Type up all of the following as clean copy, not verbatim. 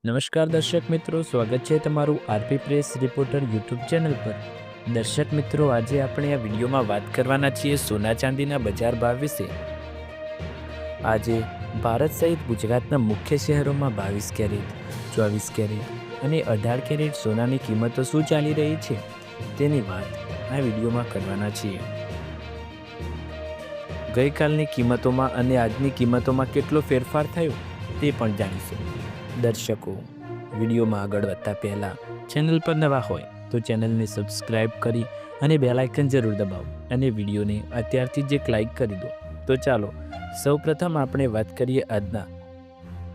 નમસ્કાર દર્શક મિત્રો, સ્વાગત છે તમારું RP press reporter YouTube channel પર। દર્શક મિત્રો, આજે આપણે આ વિડીયોમાં વાત કરવાના છીએ સોના ચાંદીના બજાર ભાવ વિશે। આજે ભારત સહિત ગુજરાતના મુખ્ય શહેરોમાં 22 કેરેટ, 24 કેરેટ અને 18 કેરેટ સોનાની કિંમતો શું ચાલી રહી છે તેની વાત આ વિડીયોમાં કરવાના છીએ। ગઈકાલની કિંમતોમાં અને આજની કિંમતોમાં કેટલો ફેરફાર થયો તે પણ જાણીશું। દર્શકો, વિડીયોમાં આગળ વધતા પહેલાં ચેનલ પર નવા હોય તો ચેનલને સબસ્ક્રાઈબ કરી અને બેલ આઇકન જરૂર દબાવો અને વિડીયોને અત્યારથી જ એક લાઇક કરી દો। તો ચાલો સૌપ્રથમ આપણે વાત કરીએ આજના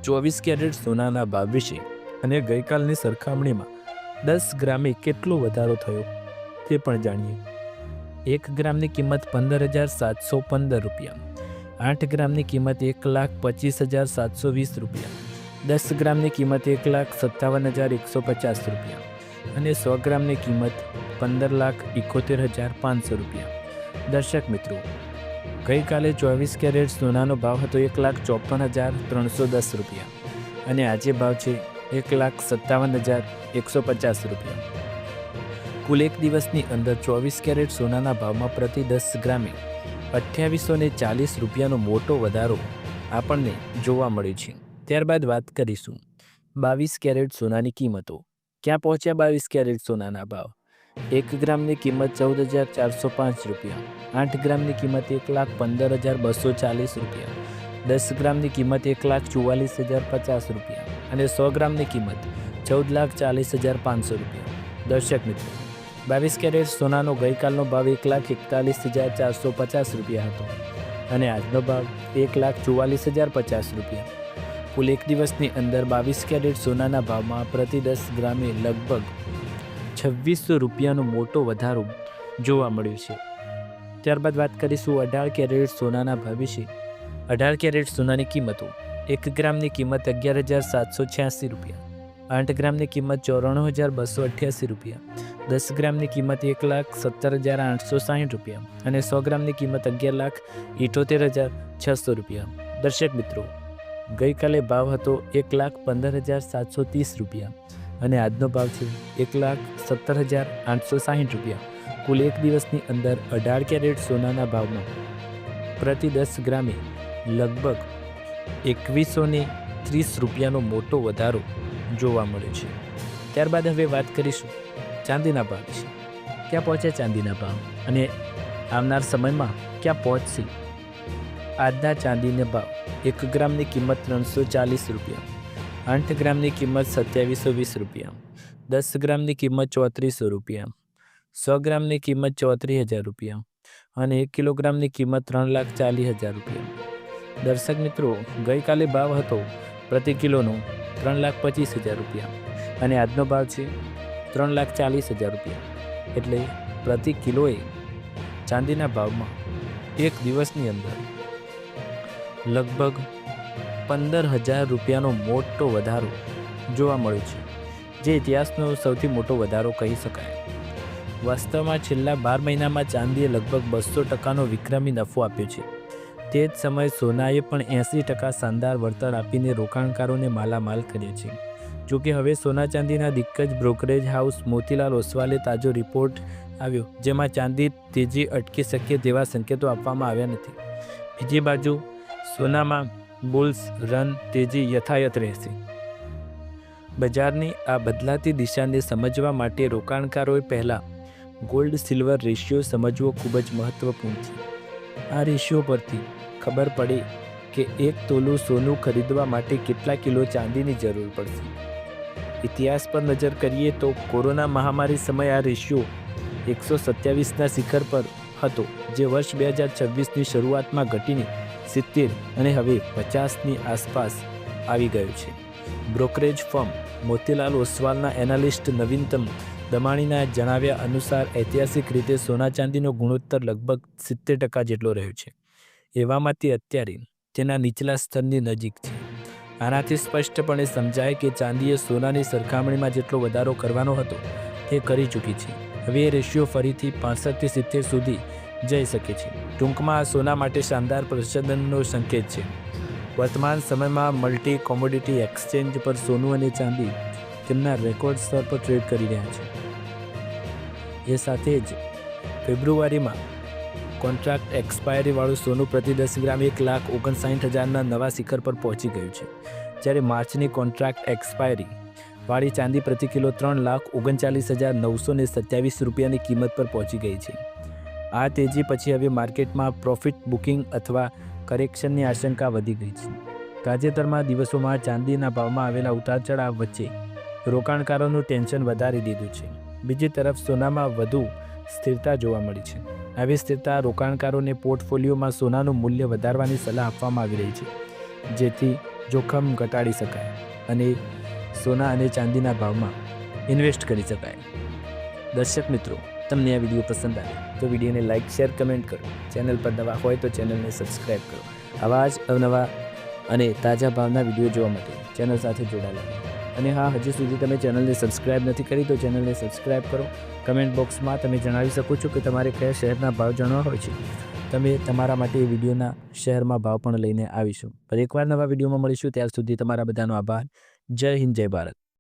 24 કેરેટ સોનાના ભાવ વિશે અને ગઈકાલની સરખામણીમાં 10 ગ્રામે કેટલો વધારો થયો તે પણ જાણીએ। 1 ગ્રામની કિંમત 15,715 રૂપિયા, 8 ગ્રામની કિંમત 1,25,720 રૂપિયા, 10 ગ્રામની કિંમત 1,57,150 રૂપિયા અને 100 ગ્રામની કિંમત 15,71,500 રૂપિયા। દર્શક મિત્રો, ગઈકાલે 24 કેરેટ સોનાનો ભાવ હતો 1,54,310 રૂપિયા અને આજે ભાવ છે 1,57,150 રૂપિયા। કુલ એક દિવસની અંદર 24 કેરેટ સોનાના ભાવમાં પ્રતિ 10 ગ્રામે 2840 રૂપિયાનો મોટો વધારો આપણને જોવા મળ્યો છે। ત્યારબાદ વાત કરીશું 22 કેરેટ સોનાની કિંમતો। ક્યાં પહોંચ્યા 22 કેરેટ સોનાના ભાવ? 1 ગ્રામની કિંમત 14,405 રૂપિયા, 8 ગ્રામની કિંમત 1,15,240 રૂપિયા, 10 ગ્રામની કિંમત 1,44,050 રૂપિયા અને 100 ગ્રામની કિંમત 14,40,500 રૂપિયા। દર્શક મિત્રો, 22 કેરેટ સોનાનો ગઈકાલનો ભાવ 1,41,450 રૂપિયા હતો અને આજનો ભાવ 1,44,050 રૂપિયા। કુલ એક દિવસની અંદર 22 કેરેટ સોનાના ભાવમાં પ્રતિ 10 ગ્રામે લગભગ 2600 રૂપિયાનો મોટો વધારો જોવા મળ્યો છે। ત્યારબાદ વાત કરીશું 18 કેરેટ સોનાના ભાવ વિશે। 18 કેરેટ સોનાની કિંમતો। 1 ગ્રામની કિંમત 11,786 રૂપિયા, 8 ગ્રામની કિંમત 94,288 રૂપિયા, 10 ગ્રામની કિંમત 1,17,860 રૂપિયા અને 100 ગ્રામની કિંમત 11,78,600 રૂપિયા। દર્શક મિત્રો, ગઈકાલે ભાવ હતો 1,15,730 રૂપિયા અને આજનો ભાવ છે 1,17,860 રૂપિયા। કુલ એક દિવસની અંદર 18 કેરેટ સોનાના ભાવમાં પ્રતિ 10 ગ્રામે લગભગ 2,130 રૂપિયાનો મોટો વધારો જોવા મળ્યો છે। ત્યારબાદ હવે વાત કરીશું ચાંદીના ભાવ વિશે। ક્યાં પહોંચ્યા ચાંદીના ભાવ અને આવનાર સમયમાં ક્યાં પહોંચશે? આજના ચાંદીના ભાવ 1 ગ્રામની કિંમત 340 રૂપિયા, 8 ગ્રામની કિંમત 2720 રૂપિયા, 10 ગ્રામની કિંમત 3400 રૂપિયા, 100 ગ્રામની કિંમત 34,000 રૂપિયા અને 1 કિલોગ્રામની કિંમત 3,40,000 રૂપિયા। દર્શક મિત્રો, ગઈકાલે ભાવ હતો પ્રતિ કિલોનો 3,25,000 રૂપિયા અને આજનો ભાવ છે 3,40,000 રૂપિયા। એટલે પ્રતિ કિલોએ ચાંદીના ભાવમાં એક દિવસની અંદર લગભગ 15,000 રૂપિયાનો મોટો વધારો જોવા મળ્યો છે, જે ઇતિહાસનો સૌથી મોટો વધારો કહી શકાય। વાસ્તવમાં છેલ્લા 12 મહિનામાં ચાંદીએ લગભગ 200% વિક્રમી નફો આપ્યો છે। તે જ સમયે સોનાએ પણ 80% શાનદાર વળતર આપીને રોકાણકારોને માલામાલ કર્યા છે। જોકે હવે સોના ચાંદીના દિગ્ગજ બ્રોકરેજ હાઉસ મોતીલાલ ઓસ્વાલે તાજો રિપોર્ટ આવ્યો, જેમાં ચાંદી તેજી અટકી શકે તેવા સંકેતો આપવામાં આવ્યા નથી। બીજી બાજુ સોનામાં બુલ્સ રન તેજી યથાયત રહેશે। બજારની આ બદલાતી દિશાને સમજવા માટે રોકાણકારોએ પહેલાં ગોલ્ડ સિલ્વર રેશિયો સમજવો ખૂબ જ મહત્વપૂર્ણ છે। આ રેશિયો પરથી ખબર પડે કે 1 તોલું સોનું ખરીદવા માટે કેટલા કિલો ચાંદીની જરૂર પડશે। ઇતિહાસ પર નજર કરીએ તો કોરોના મહામારી સમયે આ રેશિયો 127ના શિખર પર હતો, જે વર્ષ 2026ની શરૂઆતમાં ઘટીને 70 અને હવે 50ની આસપાસ આવી ગયો છે। બ્રોકરેજ ફર્મ મોતીલાલ ઓસ્વાલના એનાલિસ્ટ નવીનતમ દમાણીના જણાવ્યા અનુસાર ઐતિહાસિક રીતે સોના ચાંદીનો ગુણોત્તર લગભગ 70% જેટલો રહ્યો છે। એવામાં તે અત્યારે તેના નીચલા સ્તરની નજીક છે। આનાથી સ્પષ્ટપણે સમજાય કે ચાંદીએ સોનાની સરખામણીમાં જેટલો વધારો કરવાનો હતો તે કરી ચૂકી છે। હવે એ રેશિયો ફરીથી 65થી 70 સુધી જઈ શકે છે। ટૂંકમાં આ સોના માટે શાનદાર પ્રચંડનનો સંકેત છે। વર્તમાન સમયમાં મલ્ટી કોમોડિટી એક્સચેન્જ પર સોનું અને ચાંદી તેમના રેકોર્ડ સ્તર પર ટ્રેડ કરી રહ્યા છે. એ સાથે જ ફેબ્રુઆરીમાં કોન્ટ્રાક્ટ એક્સપાયરીવાળું સોનું પ્રતિ 10 ગ્રામ 1,59,000ના નવા શિખર પર પહોંચી ગયું છે, જ્યારે માર્ચની કોન્ટ્રાક્ટ એક્સપાયરી વાળી ચાંદી પ્રતિ કિલો 3,39,927 રૂપિયાની કિંમત પર પહોંચી ગઈ છે. આ તેજી પછી હવે માર્કેટમાં પ્રોફિટ બુકિંગ અથવા કરેક્શનની આશંકા વધી ગઈ છે. તાજેતરમાં દિવસોમાં ચાંદીના ભાવમાં આવેલા ઉતાર ચઢાવ વચ્ચે રોકાણકારોનું ટેન્શન વધારી દીધું છે. બીજી તરફ સોનામાં વધુ સ્થિરતા જોવા મળી છે. આવી સ્થિરતા રોકાણકારોને પોર્ટફોલિયોમાં સોનાનું મૂલ્ય વધારવાની સલાહ આપવામાં આવી રહી છે, જેથી જોખમ ઘટાડી શકાય અને સોના અને ચાંદીના ભાવમાં ઇન્વેસ્ટ કરી શકાય. દર્શક મિત્રો, તમને આ વિડીયો પસંદ આવે તો વિડીયોને લાઇક, શેર, કમેન્ટ કરો. ચેનલ પર નવા હોય તો ચેનલને સબસ્ક્રાઈબ કરો. આવા જ અવનવા અને તાજા ભાવના વિડીયો જોવા માટે ચેનલ સાથે જોડાયેલા રહો. અને હા, હજી સુધી તમે ચેનલને સબસ્ક્રાઈબ નથી કરી તો ચેનલને સબસ્ક્રાઈબ કરો. કમેન્ટ બોક્સમાં તમે જણાવી શકો છો કે તમારે કયા શહેરના ભાવ જાણવા હોય છે. તમે તમારા માટે એ વિડીયોના શહેરમાં ભાવ પણ લઈને આવીશું. પર એકવાર નવા વિડીયોમાં મળીશું. ત્યાર સુધી તમારા બધાનો આભાર. જય હિન્દ, જય ભારત.